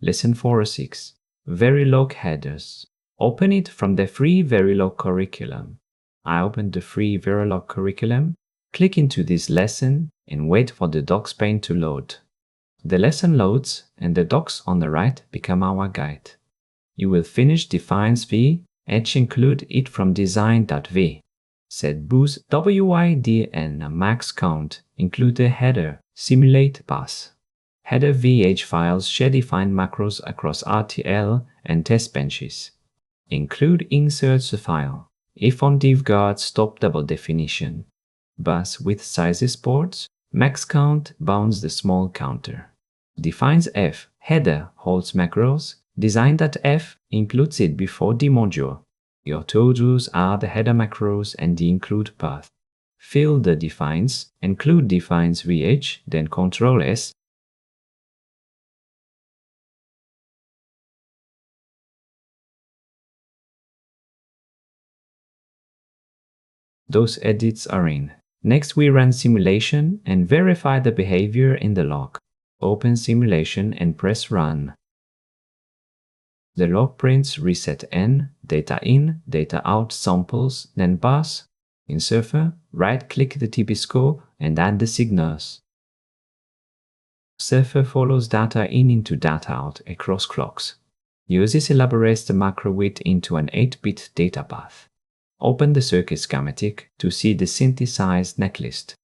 Lesson 406. Verilog headers. Open it from the free Verilog curriculum. I opened the free Verilog curriculum, click into this lesson, and wait for the docs pane to load. The lesson loads, and the docs on the right become our guide. You will finish defines.v and include it from design.v. Set boost WID and max count, include the header, simulate pass. Header VH files share defined macros across RTL and test benches. Include inserts file. ifndef guard stop double definition. Bus with sizes ports. Max count bounds the small counter. Defines.f header holds macros. Design.v includes it before the module. Your TODOs are the header macros and the include path. Fill the defines, include defines.vh, then Ctrl S. Those edits are in. Next we run simulation and verify the behavior in the log. Open simulation and press run. The log prints reset n, data in, data out samples, then bus. In Surfer, right-click the TB scope and add the signals. Surfer follows data in into data out across clocks. Yosys elaborates the macro width into an 8-bit data path. Open the circuit schematic to see the synthesized netlist.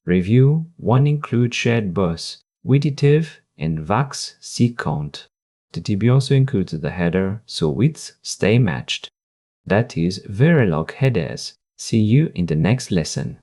Review 1 include shared bus, width and VAX seek count. The TB also includes the header, so widths stay matched. That is Verilog headers. See you in the next lesson.